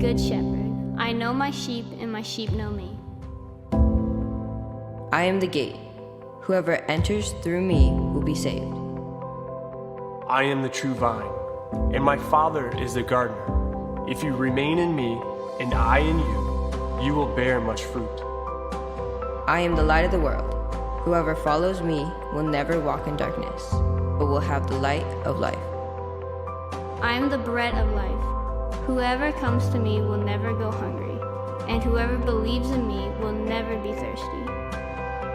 good shepherd. I know my sheep, and my sheep know me. I am the gate. Whoever enters through me will be saved. I am the true vine, and my Father is the gardener. If you remain in me, and I in you, you will bear much fruit. I am the light of the world. Whoever follows me will never walk in darkness, but will have the light of life. I am the bread of life. Whoever comes to me will never go hungry, and whoever believes in me will never be thirsty.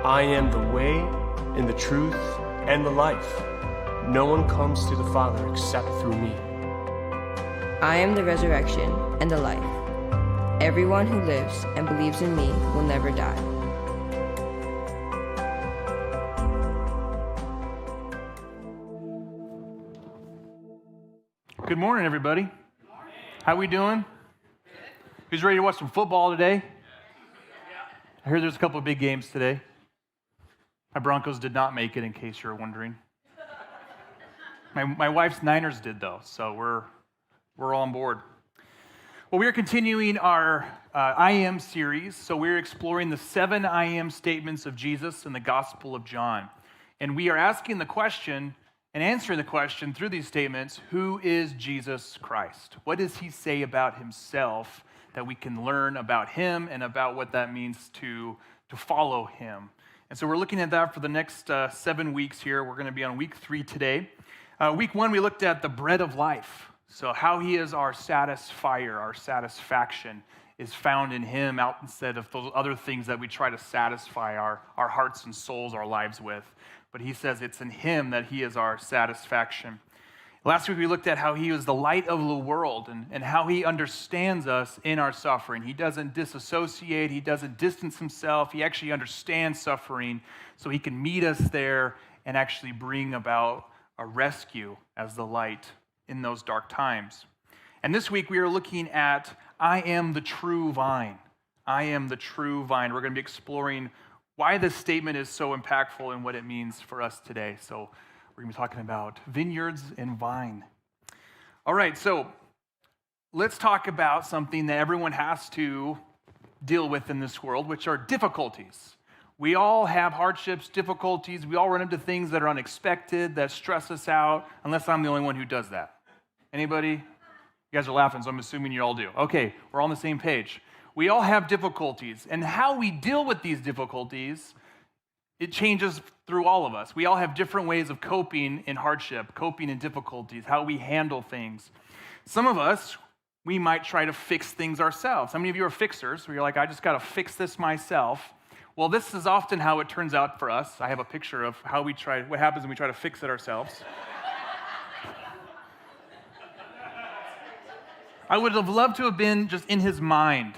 I am the way, and the truth, and the life. No one comes to the Father except through me. I am the resurrection and the life. Everyone who lives and believes in me will never die. Good morning, everybody. How we doing? Who's ready to watch some football today? I heard there's a couple of big games today. My Broncos did not make it, in case you're wondering. My wife's Niners did, though, so we're all on board. Well, we are continuing our I Am series, so we're exploring the 7 I Am statements of Jesus in the Gospel of John. And we are asking the question and answering the question through these statements, who is Jesus Christ? What does he say about himself that we can learn about him and about what that means to follow him? And so we're looking at that for the next 7 weeks here. We're going to be on week 3 today. Week 1, we looked at the bread of life. So how he is our satisfier, our satisfaction is found in him out instead of those other things that we try to satisfy our hearts and souls, our lives with. But he says it's in him that he is our satisfaction. Last week we looked at how he was the light of the world and how he understands us in our suffering. He doesn't disassociate, he doesn't distance himself, he actually understands suffering so he can meet us there and actually bring about a rescue as the light in those dark times. And this week we are looking at I am the true vine. I am the true vine. We're going to be exploring why this statement is so impactful and what it means for us today. So we're going to be talking about vineyards and vine. All right, so let's talk about something that everyone has to deal with in this world, which are difficulties. We all have hardships, difficulties. We all run into things that are unexpected, that stress us out, unless I'm the only one who does that. Anybody? You guys are laughing, so I'm assuming you all do. Okay, we're all on the same page. We all have difficulties, and how we deal with these difficulties, it changes through all of us. We all have different ways of coping in hardship, coping in difficulties, how we handle things. Some of us, we might try to fix things ourselves. How many of you are fixers, where you're like, I just got to fix this myself? Well, this is often how it turns out for us. I have a picture of what happens when we try to fix it ourselves. I would have loved to have been just in his mind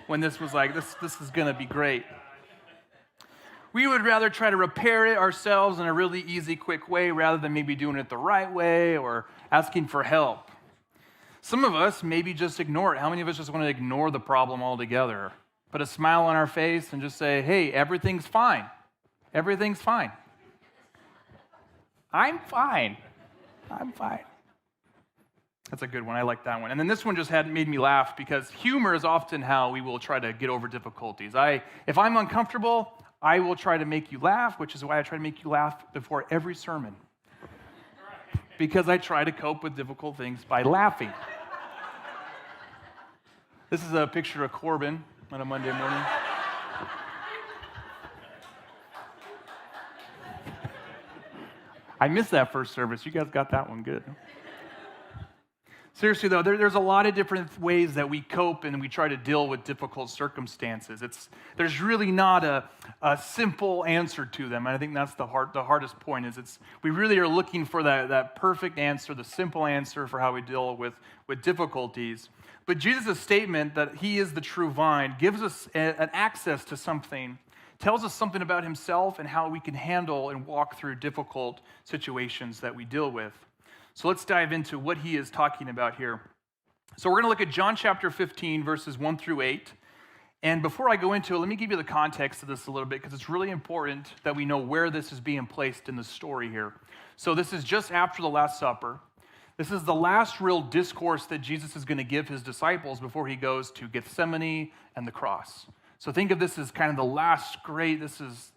when this was like, this is going to be great. We would rather try to repair it ourselves in a really easy, quick way rather than maybe doing it the right way or asking for help. Some of us maybe just ignore it. How many of us just want to ignore the problem altogether? Put a smile on our face and just say, hey, everything's fine. Everything's fine. I'm fine. I'm fine. That's a good one. I like that one. And then this one just made me laugh because humor is often how we will try to get over difficulties. If I'm uncomfortable, I will try to make you laugh, which is why I try to make you laugh before every sermon. Because I try to cope with difficult things by laughing. This is a picture of Corbin on a Monday morning. I missed that first service. You guys got that one good. Seriously, though, there's a lot of different ways that we cope and we try to deal with difficult circumstances. There's really not a simple answer to them, and I think that's the hardest point. We really are looking for that perfect answer, the simple answer for how we deal with difficulties. But Jesus' statement that he is the true vine gives us an access to something, tells us something about himself and how we can handle and walk through difficult situations that we deal with. So let's dive into what he is talking about here. So we're going to look at John chapter 15, verses 1 through 8. And before I go into it, let me give you the context of this a little bit because it's really important that we know where this is being placed in the story here. So this is just after the Last Supper. This is the last real discourse that Jesus is going to give his disciples before he goes to Gethsemane and the cross. So think of this as kind of the last great,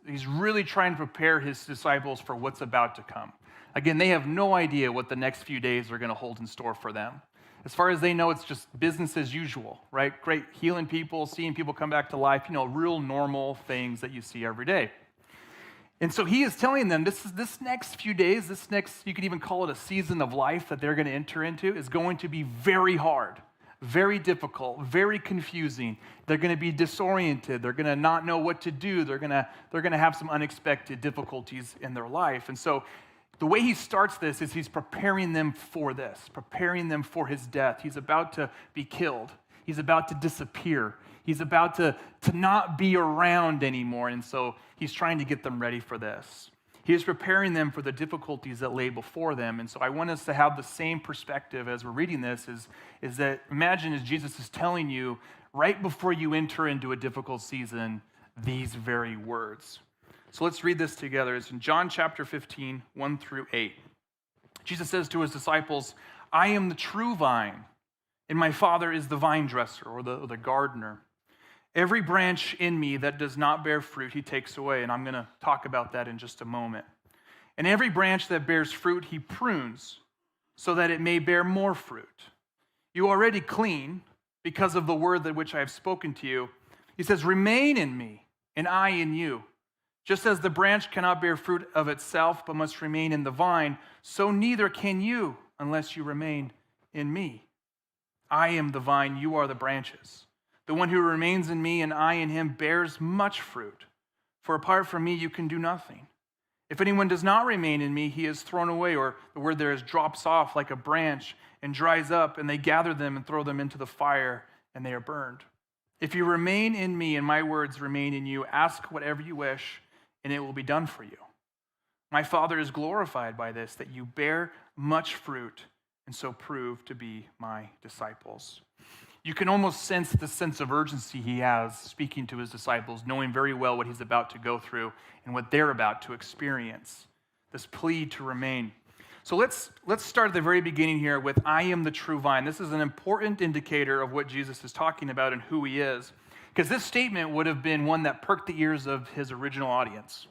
he's really trying to prepare his disciples for what's about to come. Again, they have no idea what the next few days are going to hold in store for them. As far as they know, it's just business as usual, right? Great, healing people, seeing people come back to life, real normal things that you see every day. And so he is telling them this next few days, you could even call it a season of life that they're going to enter into, is going to be very hard, very difficult, very confusing. They're going to be disoriented. They're going to not know what to do. They're going to have some unexpected difficulties in their life. And so the way he starts this is he's preparing them for this, preparing them for his death. He's about to be killed. He's about to disappear. He's about to not be around anymore. And so he's trying to get them ready for this. He is preparing them for the difficulties that lay before them. And so I want us to have the same perspective as we're reading this, is that imagine as Jesus is telling you right before you enter into a difficult season, these very words. So let's read this together. It's in John chapter 15, 1 through 8. Jesus says to his disciples, I am the true vine, and my Father is the vine dresser, or the gardener. Every branch in me that does not bear fruit, he takes away. And I'm going to talk about that in just a moment. And every branch that bears fruit, he prunes so that it may bear more fruit. You are already clean because of the word that which I have spoken to you. He says, remain in me, and I in you. Just as the branch cannot bear fruit of itself, but must remain in the vine, so neither can you unless you remain in me. I am the vine, you are the branches. The one who remains in me and I in him bears much fruit. For apart from me, you can do nothing. If anyone does not remain in me, he is thrown away, or the word there is drops off like a branch and dries up, and they gather them and throw them into the fire, and they are burned. If you remain in me and my words remain in you, ask whatever you wish, and it will be done for you. My Father is glorified by this, that you bear much fruit, and so prove to be my disciples. You can almost sense the sense of urgency he has speaking to his disciples, knowing very well what he's about to go through and what they're about to experience, this plea to remain. So let's start at the very beginning here with I am the true vine. This is an important indicator of what Jesus is talking about and who he is, because this statement would have been one that perked the ears of his original audience.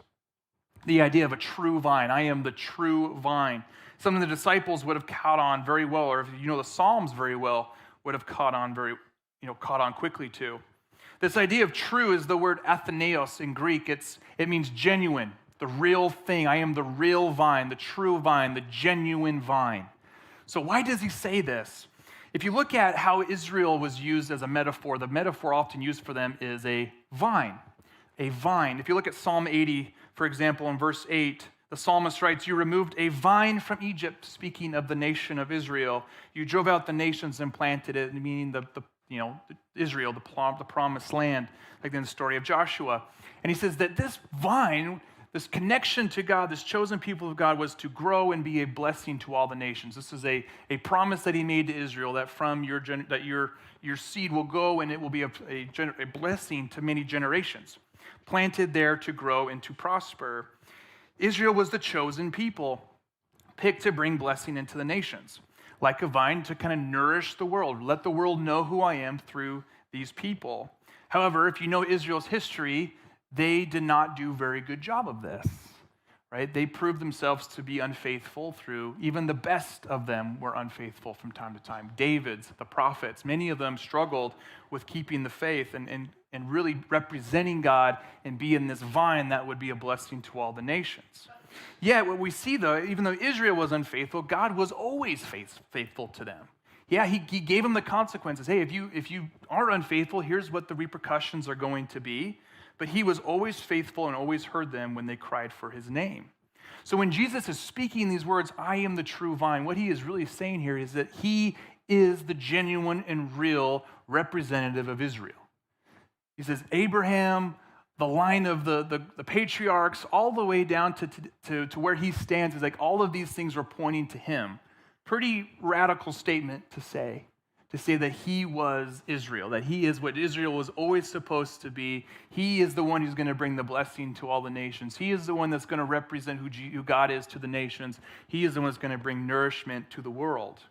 The idea of a true vine. I am the true vine. Something the disciples would have caught on very well, or if you know the Psalms very well, would have caught on quickly too. This idea of true is the word atheneos in Greek. It means genuine, the real thing. I am the real vine, the true vine, the genuine vine. So why does he say this? If you look at how Israel was used as a metaphor, the metaphor often used for them is a vine. A vine. If you look at Psalm 80, for example, in verse 8, the psalmist writes, you removed a vine from Egypt, speaking of the nation of Israel. You drove out the nations and planted it, meaning Israel, the promised land, like in the story of Joshua. And he says that this vine, this connection to God, this chosen people of God, was to grow and be a blessing to all the nations. This is a promise that he made to Israel, that from your seed will go and it will be a blessing to many generations, planted there to grow and to prosper. Israel was the chosen people, picked to bring blessing into the nations, like a vine to kind of nourish the world, let the world know who I am through these people. However, if you know Israel's history, they did not do a very good job of this, right? They proved themselves to be unfaithful through, even the best of them were unfaithful from time to time. David's, the prophets, many of them struggled with keeping the faith and really representing God and being this vine that would be a blessing to all the nations. Yet what we see though, even though Israel was unfaithful, God was always faithful to them. Yeah, he gave them the consequences. Hey, if you are unfaithful, here's what the repercussions are going to be. But he was always faithful and always heard them when they cried for his name. So when Jesus is speaking these words, I am the true vine, what he is really saying here is that he is the genuine and real representative of Israel. He says, Abraham, the line of the patriarchs, all the way down to where he stands, is like all of these things are pointing to him. Pretty radical statement to say. to say that he was Israel, that he is what Israel was always supposed to be. He is the one who's going to bring the blessing to all the nations. He is the one that's going to represent who God is to the nations. He is the one that's going to bring nourishment to the world.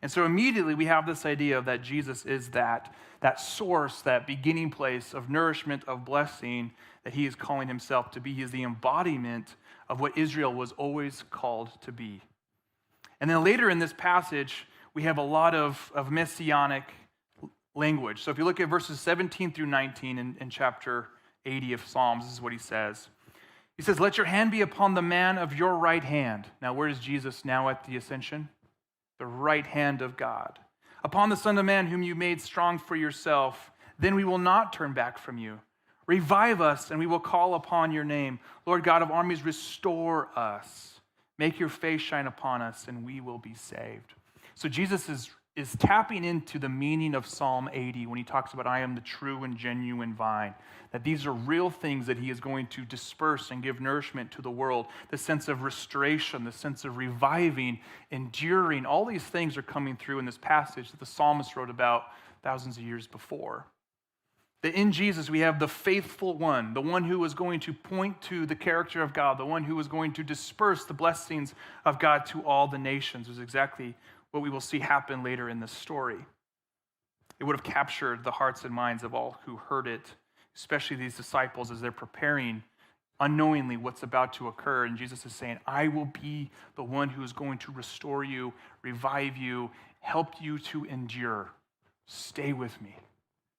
And so immediately we have this idea of that Jesus is that source, that beginning place of nourishment, of blessing, that he is calling himself to be. He is the embodiment of what Israel was always called to be. And then later in this passage, we have a lot of messianic language. So if you look at verses 17 through 19 in chapter 80 of Psalms, this is what he says. He says, "Let your hand be upon the man of your right hand." Now, where is Jesus now at the ascension? The right hand of God. "Upon the Son of Man whom you made strong for yourself, then we will not turn back from you. Revive us, and we will call upon your name. Lord God of armies, restore us. Make your face shine upon us, and we will be saved." So Jesus is tapping into the meaning of Psalm 80 when he talks about, "I am the true and genuine vine." That these are real things that he is going to disperse and give nourishment to the world. The sense of restoration, the sense of reviving, enduring, all these things are coming through in this passage that the psalmist wrote about thousands of years before. That in Jesus we have the faithful one, the one who is going to point to the character of God, the one who is going to disperse the blessings of God to all the nations, is exactly what we will see happen later in this story. It would have captured the hearts and minds of all who heard it, especially these disciples as they're preparing unknowingly what's about to occur. And Jesus is saying, "I will be the one who is going to restore you, revive you, help you to endure. Stay with me.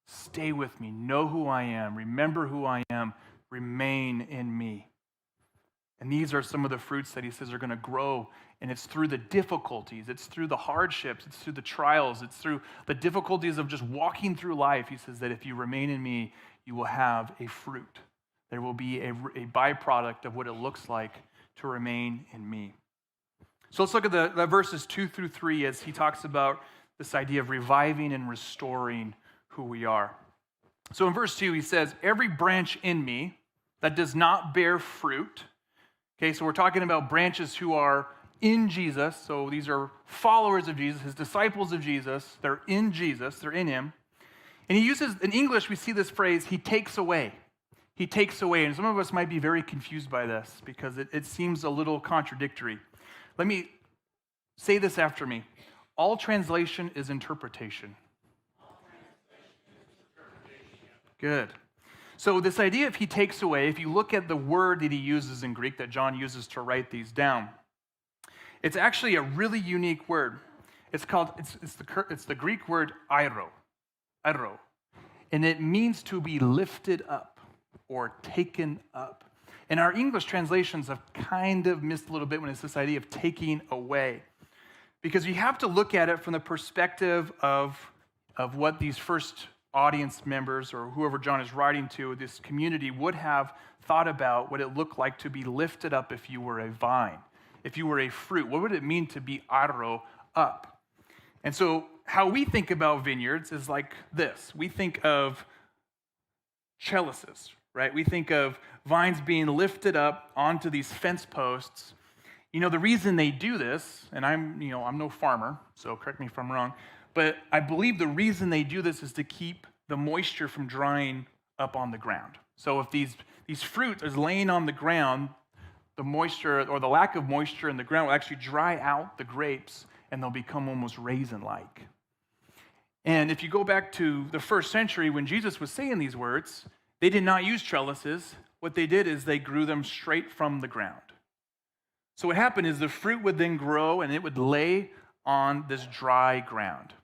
Stay with me. Know who I am. Remember who I am. Remain in me." And these are some of the fruits that he says are going to grow. And it's through the difficulties, it's through the hardships, it's through the trials, it's through the difficulties of just walking through life. He says that if you remain in me, you will have a fruit. There will be a byproduct of what it looks like to remain in me. So let's look at the verses 2 through 3 as he talks about this idea of reviving and restoring who we are. So in verse 2, he says, "Every branch in me that does not bear fruit." Okay, so we're talking about branches who are in Jesus. So these are followers of Jesus, his disciples of Jesus. They're in Jesus, they're in him. And he uses, in English, we see this phrase, he takes away. He takes away. And some of us might be very confused by this because it seems a little contradictory. Let me say this after me. All translation is interpretation. Good. So this idea of he takes away, if you look at the word that he uses in Greek that John uses to write these down, it's actually a really unique word. It's the Greek word airo, and it means to be lifted up or taken up. And our English translations have kind of missed a little bit when it's this idea of taking away, because you have to look at it from the perspective of what these first audience members or whoever John is writing to, this community, would have thought about what it looked like to be lifted up if you were a vine. If you were a fruit, what would it mean to be arro, up? And so how we think about vineyards is like this. We think of trellises, right? We think of vines being lifted up onto these fence posts. You know, the reason they do this, and I'm no farmer, so correct me if I'm wrong, but I believe the reason they do this is to keep the moisture from drying up on the ground. So if these fruit is laying on the ground, the moisture or the lack of moisture in the ground will actually dry out the grapes and they'll become almost raisin-like. And if you go back to the first century when Jesus was saying these words, they did not use trellises. What they did is they grew them straight from the ground. So what happened is the fruit would then grow and it would lay on this dry ground.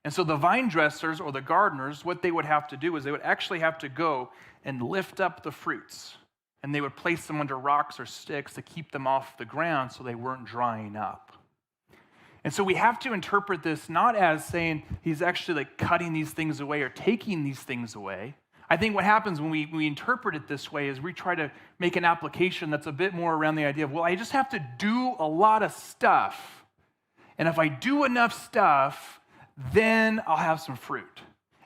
And so the vine dressers or the gardeners, what they would have to do is they would actually have to go and lift up the fruits. And they would place them under rocks or sticks to keep them off the ground so they weren't drying up. And so we have to interpret this not as saying he's actually like cutting these things away or taking these things away. I think what happens when we interpret it this way is we try to make an application that's a bit more around the idea of, well, I just have to do a lot of stuff. And if I do enough stuff, then I'll have some fruit.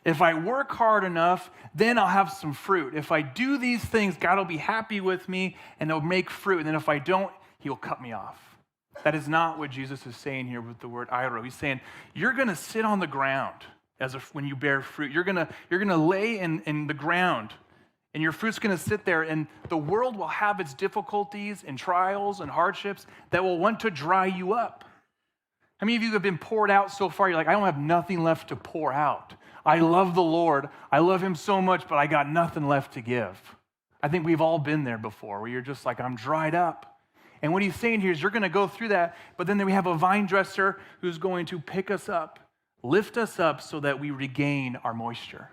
If I work hard enough, then I'll have some fruit. If I do these things, God will be happy with me and he'll make fruit. And then if I don't, he'll cut me off. That is not what Jesus is saying here with the word airo. He's saying, you're going to sit on the ground when you bear fruit. You're going to lay in the ground, and your fruit's going to sit there, and the world will have its difficulties and trials and hardships that will want to dry you up. How many of you have been poured out so far? You're like, I don't have nothing left to pour out. I love the Lord. I love him so much, but I got nothing left to give. I think we've all been there before, where you're just like, I'm dried up. And what he's saying here is you're going to go through that, but then we have a vine dresser who's going to pick us up, lift us up so that we regain our moisture,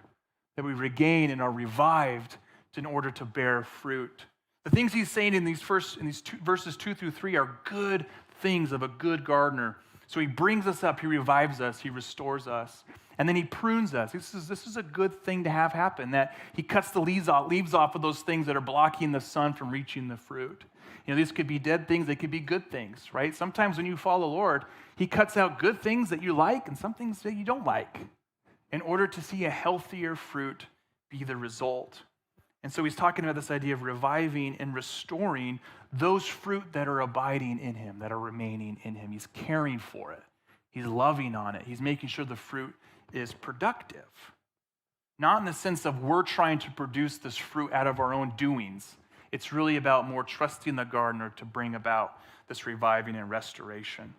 that we regain and are revived in order to bear fruit. The things he's saying in these verses 2 through 3 are good things of a good gardener. So he brings us up, he revives us, he restores us, and then he prunes us. This is a good thing to have happen, that he cuts the leaves off of those things that are blocking the sun from reaching the fruit. These could be dead things, they could be good things, right? Sometimes when you follow the Lord, he cuts out good things that you like and some things that you don't like in order to see a healthier fruit be the result. And so he's talking about this idea of reviving and restoring those fruit that are abiding in him, that are remaining in him. He's caring for it. He's loving on it. He's making sure the fruit is productive. Not in the sense of we're trying to produce this fruit out of our own doings. It's really about more trusting the gardener to bring about this reviving and restoration.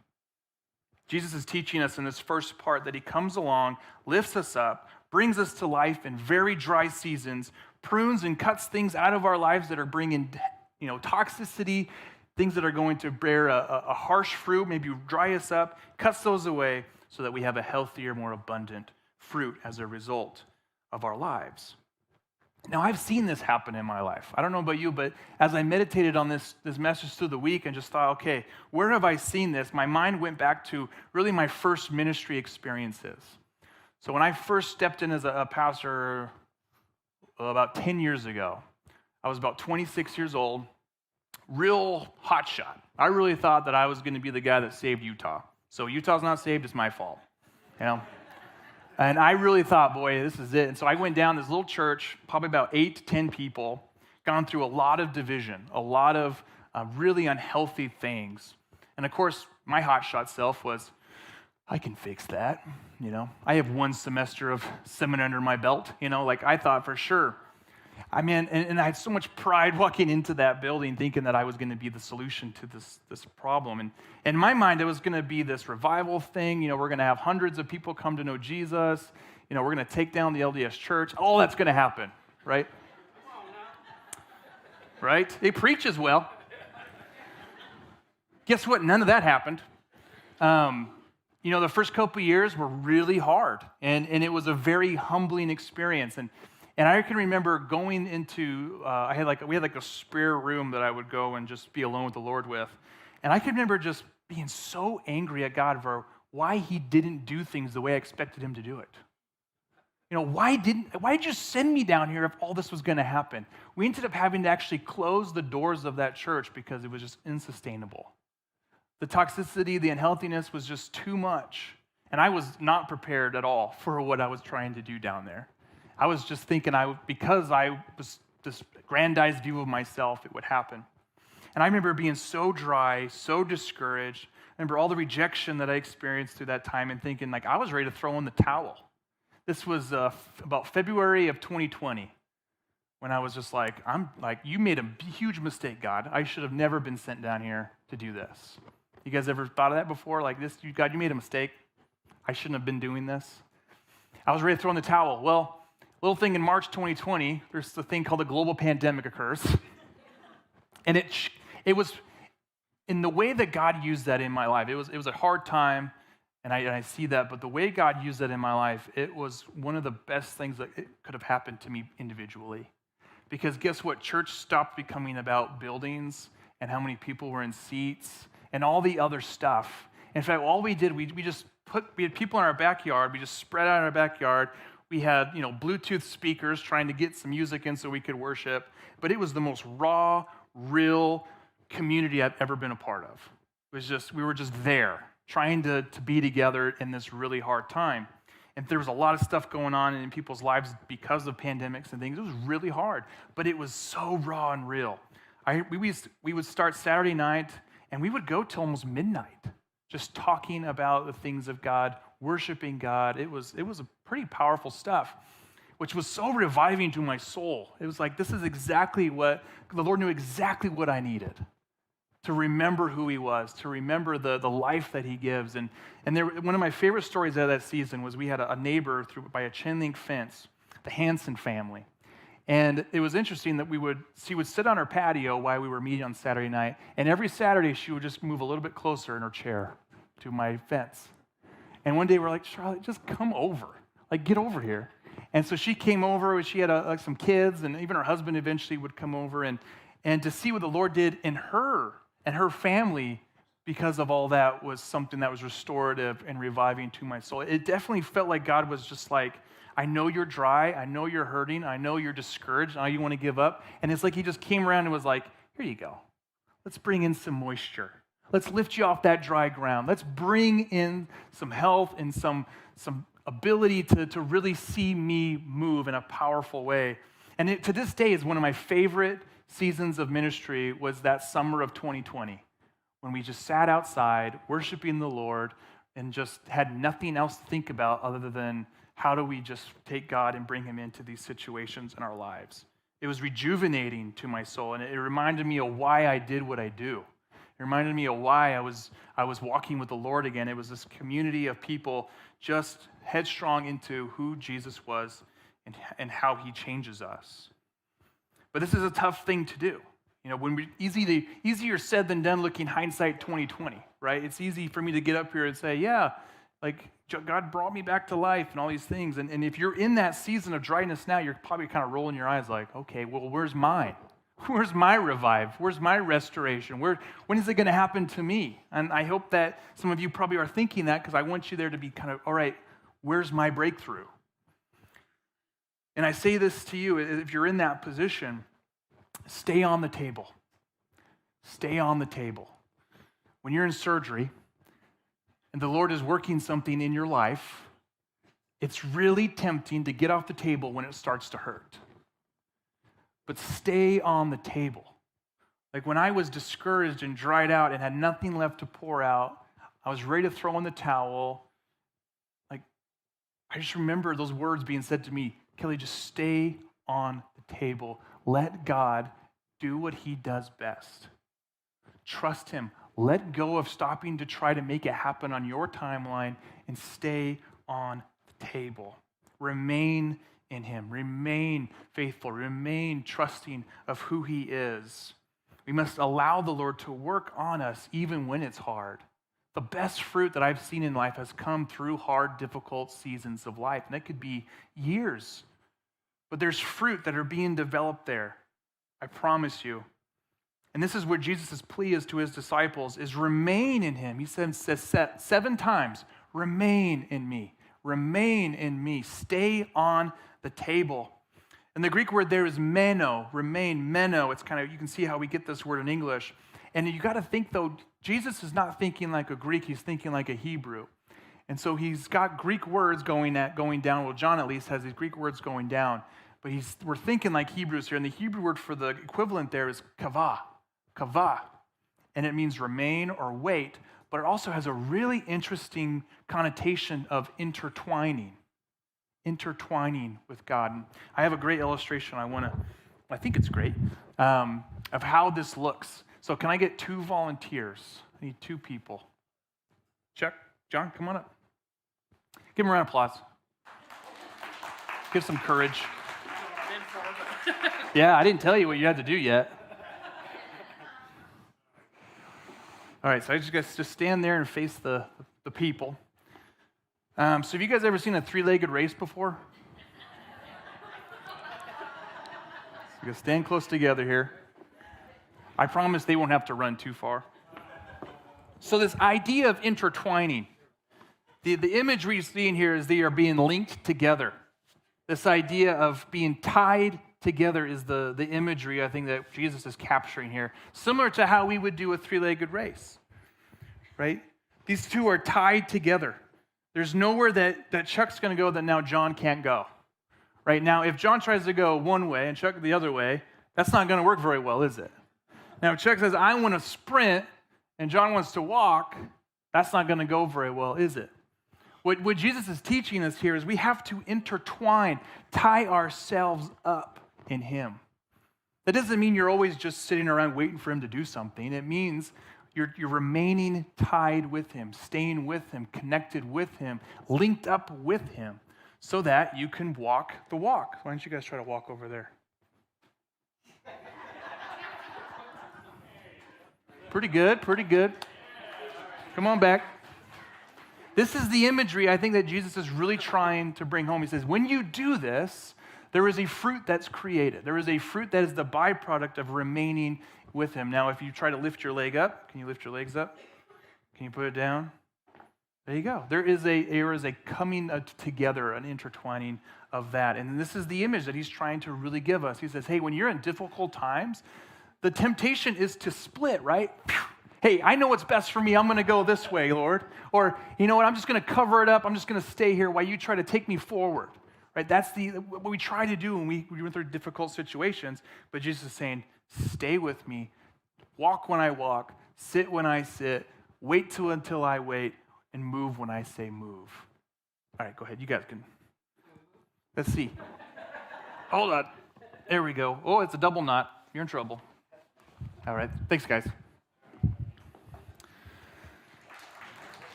Jesus is teaching us in this first part that he comes along, lifts us up, brings us to life in very dry seasons, prunes and cuts things out of our lives that are bringing toxicity, things that are going to bear a harsh fruit, maybe dry us up, cuts those away so that we have a healthier, more abundant fruit as a result of our lives. Now, I've seen this happen in my life. I don't know about you, but as I meditated on this message through the week and just thought, okay, where have I seen this? My mind went back to really my first ministry experiences. So when I first stepped in as a pastor about 10 years ago, I was about 26 years old, real hotshot. I really thought that I was going to be the guy that saved Utah. So Utah's not saved, it's my fault, And I really thought, boy, this is it. And so I went down this little church, probably about 8 to 10 people, gone through a lot of division, a lot of really unhealthy things. And of course, my hotshot self was, I can fix that. I have 1 semester of seminary under my belt. I thought for sure. And I had so much pride walking into that building thinking that I was going to be the solution to this problem. And in my mind, it was going to be this revival thing. We're going to have hundreds of people come to know Jesus. We're going to take down the LDS church. All that's going to happen, right? Right? They preach as well. Guess what? None of that happened. The first couple of years were really hard, and it was a very humbling experience. And I can remember going into, we had a spare room that I would go and just be alone with the Lord with. And I can remember just being so angry at God for why he didn't do things the way I expected him to do it. Why did you send me down here if all this was going to happen? We ended up having to actually close the doors of that church because it was just unsustainable. The toxicity, the unhealthiness was just too much. And I was not prepared at all for what I was trying to do down there. I was just thinking because I was this grandized view of myself, it would happen. And I remember being so dry, so discouraged. I remember all the rejection that I experienced through that time and thinking I was ready to throw in the towel. This was about February of 2020 when I was just you made a huge mistake, God. I should have never been sent down here to do this. You guys ever thought of that before? God, you made a mistake. I shouldn't have been doing this. I was ready to throw in the towel. Well, little thing in March 2020, there's the thing called a global pandemic occurs. And it was in the way that God used that in my life. It was a hard time, and I see that, but the way God used that in my life, it was one of the best things that it could have happened to me individually. Because guess what? Church stopped becoming about buildings and how many people were in seats and all the other stuff. In fact, all we did, we had people in our backyard. We just spread out in our backyard. We had, Bluetooth speakers trying to get some music in so we could worship. But it was the most raw, real community I've ever been a part of. We were just there, trying to be together in this really hard time. And there was a lot of stuff going on in people's lives because of pandemics and things. It was really hard, but it was so raw and real. We would start Saturday night, And we would go till almost midnight, just talking about the things of God, worshiping God. It was a pretty powerful stuff, which was so reviving to my soul. It was like, this is exactly what, the Lord knew exactly what I needed, to remember who he was, to remember the life that he gives. And one of my favorite stories out of that season was we had a neighbor by a chain link fence, the Hanson family. And it was interesting that she would sit on her patio while we were meeting on Saturday night, and every Saturday she would just move a little bit closer in her chair to my fence. And one day we're like, Charlotte, just come over. Like, get over here. And so she came over, she had some kids, and even her husband eventually would come over, and to see what the Lord did in her and her family because of all that was something that was restorative and reviving to my soul. It definitely felt like God was just like, I know you're dry, I know you're hurting, I know you're discouraged, I know you want to give up. And it's like he just came around and was like, here you go. Let's bring in some moisture. Let's lift you off that dry ground. Let's bring in some health and some ability to really see me move in a powerful way. And to this day is one of my favorite seasons of ministry was that summer of 2020 when we just sat outside worshiping the Lord and just had nothing else to think about other than how do we just take God and bring him into these situations in our lives. It was rejuvenating to my soul, and it reminded me of why I did what I do. It reminded me of why I was walking with the Lord again. It was this community of people just headstrong into who Jesus was and how he changes us. But this is a tough thing to do. You know, easier said than done looking hindsight 2020, right? It's easy for me to get up here and say, yeah, like God brought me back to life and all these things. And if you're in that season of dryness now, you're probably kind of rolling your eyes like, okay, well, where's mine? Where's my revive? Where's my restoration? When is it going to happen to me? And I hope that some of you probably are thinking that because I want you there to be kind of, all right, where's my breakthrough? And I say this to you, if you're in that position, stay on the table. Stay on the table. When you're in surgery and the Lord is working something in your life, it's really tempting to get off the table when it starts to hurt. But stay on the table. Like when I was discouraged and dried out and had nothing left to pour out, I was ready to throw in the towel. Like, I just remember those words being said to me, Kelly, just stay on the table. Let God do what he does best. Trust him. Let go of stopping to try to make it happen on your timeline and stay on the table. Remain in him. Remain faithful. Remain trusting of who he is. We must allow the Lord to work on us even when it's hard. The best fruit that I've seen in life has come through hard, difficult seasons of life. And that could be years. But there's fruit that are being developed there. I promise you. And this is where Jesus' plea is to his disciples, is remain in him. He says 7 times, remain in me. Remain in me. Stay on the table. And the Greek word there is meno, remain, meno. It's kind of, you can see how we get this word in English. And you got to think, though, Jesus is not thinking like a Greek, he's thinking like a Hebrew. And so he's got Greek words going down. Well, John at least has these Greek words going down. But we're thinking like Hebrews here. And the Hebrew word for the equivalent there is kavah. Kavah. And it means remain or wait. But it also has a really interesting connotation of intertwining. Intertwining with God. And I have a great illustration I think it's great, of how this looks. So can I get 2 volunteers? I need 2 people. Chuck, John, come on up. Give him a round of applause. Give some courage. Yeah, I didn't tell you what you had to do yet. All right, so I just stand there and face the people. So have you guys ever seen a 3-legged race before? So you stand close together here. I promise they won't have to run too far. So this idea of intertwining, the imagery you're seeing here is they are being linked together. This idea of being tied together is the imagery I think that Jesus is capturing here. Similar to how we would do a 3-legged race, right? These two are tied together. There's nowhere that Chuck's going to go that now John can't go. Right now, if John tries to go one way and Chuck the other way, that's not going to work very well, is it? Now, if Chuck says, I want to sprint, and John wants to walk, that's not going to go very well, is it? What Jesus is teaching us here is we have to intertwine, tie ourselves up in him. That doesn't mean you're always just sitting around waiting for him to do something. It means you're remaining tied with him, staying with him, connected with him, linked up with him, so that you can walk the walk. Why don't you guys try to walk over there? Pretty good, pretty good. Come on back. This is the imagery I think that Jesus is really trying to bring home. He says, when you do this, there is a fruit that's created. There is a fruit that is the byproduct of remaining with him. Now, if you try to lift your leg up, can you lift your legs up? Can you put it down? There you go. There is a coming together, an intertwining of that. And this is the image that he's trying to really give us. He says, hey, when you're in difficult times, the temptation is to split, right? Hey, I know what's best for me. I'm going to go this way, Lord. Or, you know what? I'm just going to cover it up. I'm just going to stay here while you try to take me forward. Right? That's what we try to do when we went through difficult situations. But Jesus is saying, stay with me. Walk when I walk. Sit when I sit. Wait until I wait. And move when I say move. All right, go ahead. You guys can. Let's see. Hold on. There we go. Oh, it's a double knot. You're in trouble. All right. Thanks, guys.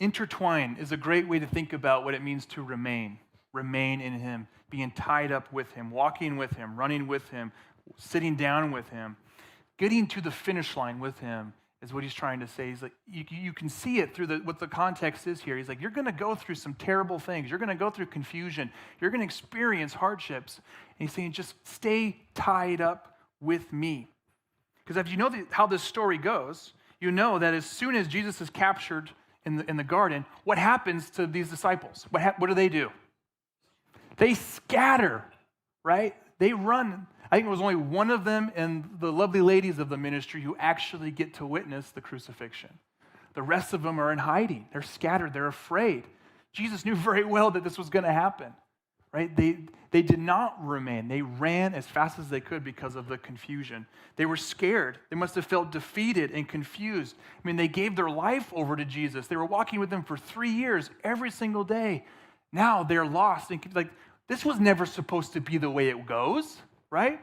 Intertwine is a great way to think about what it means to remain in him, being tied up with him, walking with him, running with him, sitting down with him, getting to the finish line with him is what he's trying to say. He's like, you can see it through what the context is here. He's like, you're going to go through some terrible things. You're going to go through confusion. You're going to experience hardships. And he's saying, just stay tied up with me. Because if you know how this story goes, you know that as soon as Jesus is captured in the garden, what happens to these disciples? What do? They scatter, right? They run. I think it was only one of them and the lovely ladies of the ministry who actually get to witness the crucifixion. The rest of them are in hiding. They're scattered. They're afraid. Jesus knew very well that this was going to happen, right? They did not remain. They ran as fast as they could because of the confusion. They were scared. They must have felt defeated and confused. I mean, they gave their life over to Jesus. They were walking with him for 3 years every single day. Now they're lost. And like, this was never supposed to be the way it goes, right?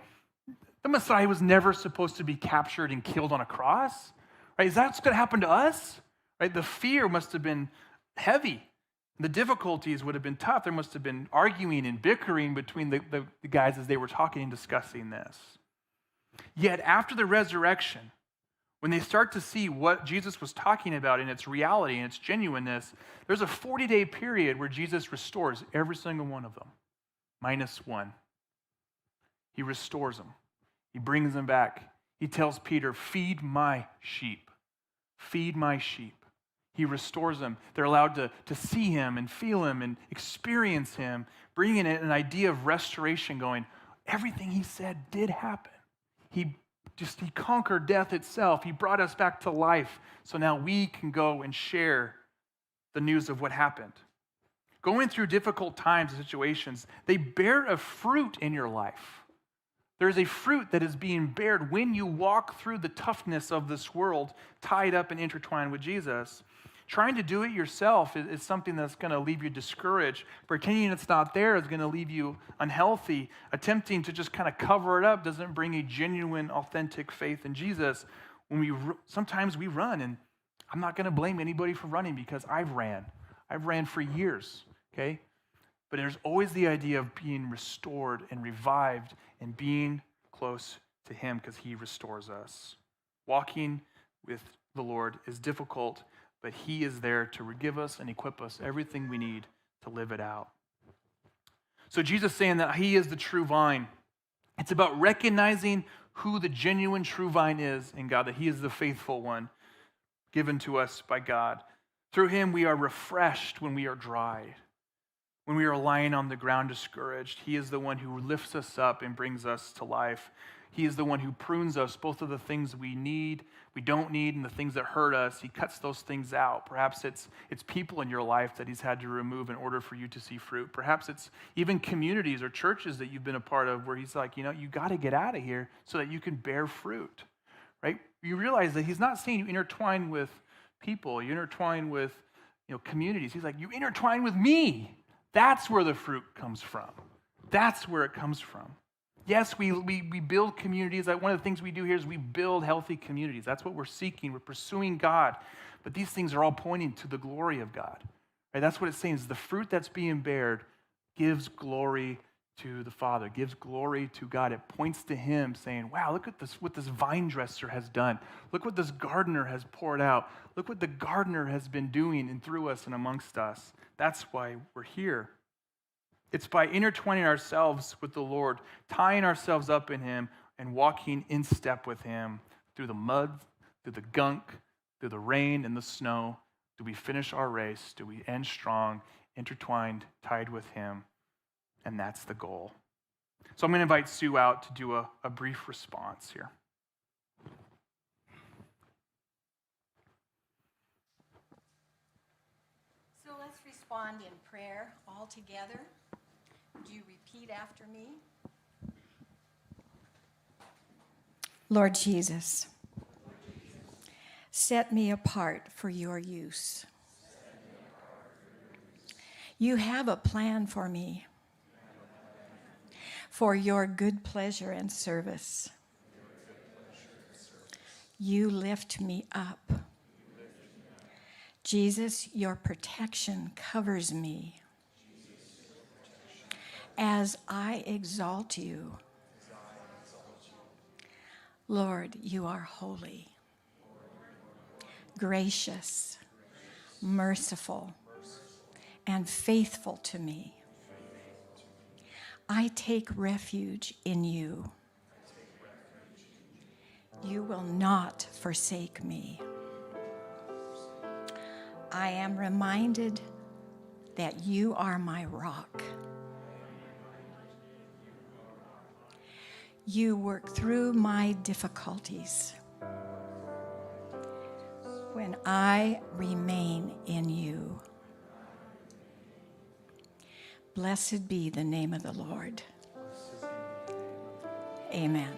The Messiah was never supposed to be captured and killed on a cross, right? Is that what's going to happen to us? Right? The fear must have been heavy. The difficulties would have been tough. There must have been arguing and bickering between the guys as they were talking and discussing this. Yet after the resurrection, when they start to see what Jesus was talking about in its reality and its genuineness, there's a 40-day period where Jesus restores every single one of them, minus one. He restores them. He brings them back. He tells Peter, feed my sheep. Feed my sheep. He restores them. They're allowed to see him and feel him and experience him, bringing in an idea of restoration going, everything he said did happen. He conquered death itself. He brought us back to life. So now we can go and share the news of what happened. Going through difficult times and situations, they bear a fruit in your life. There's a fruit that is being bared when you walk through the toughness of this world, tied up and intertwined with Jesus. Trying to do it yourself is something that's going to leave you discouraged. Pretending it's not there is going to leave you unhealthy. Attempting to just kind of cover it up doesn't bring a genuine, authentic faith in Jesus. Sometimes we run, and I'm not going to blame anybody for running because I've ran. I've ran for years, okay? But there's always the idea of being restored and revived and being close to him because he restores us. Walking with the Lord is difficult, but he is there to give us and equip us everything we need to live it out. So Jesus saying that he is the true vine. It's about recognizing who the genuine true vine is in God, that he is the faithful one given to us by God. Through him we are refreshed when we are dry. When we are lying on the ground discouraged, he is the one who lifts us up and brings us to life. He is the one who prunes us, both of the things we need, we don't need, and the things that hurt us. He cuts those things out. Perhaps it's people in your life that he's had to remove in order for you to see fruit. Perhaps it's even communities or churches that you've been a part of where he's like, you got to get out of here so that you can bear fruit, right? You realize that he's not saying you intertwine with people, you intertwine with communities. He's like, you intertwine with me. That's where the fruit comes from. That's where it comes from. Yes, we build communities. Like one of the things we do here is we build healthy communities. That's what we're seeking. We're pursuing God. But these things are all pointing to the glory of God. Right? That's what it's saying is the fruit that's being bared gives glory to the Father, gives glory to God. It points to him saying, wow, look at this, what this vine dresser has done. Look what this gardener has poured out. Look what the gardener has been doing and through us and amongst us. That's why we're here. It's by intertwining ourselves with the Lord, tying ourselves up in him, and walking in step with him through the mud, through the gunk, through the rain and the snow. Do we finish our race? Do we end strong, intertwined, tied with him? And that's the goal. So I'm going to invite Sue out to do a brief response here. So let's respond in prayer all together. Would you repeat after me? Lord Jesus, set me apart for your use. You have a plan for me, for your good pleasure and service. You lift me up. Jesus, your protection covers me. As I exalt you, Lord, you are holy, gracious, merciful, and faithful to me. I take refuge in you. You will not forsake me. I am reminded that you are my rock. You work through my difficulties when I remain in you. Blessed be the name of the Lord. Amen.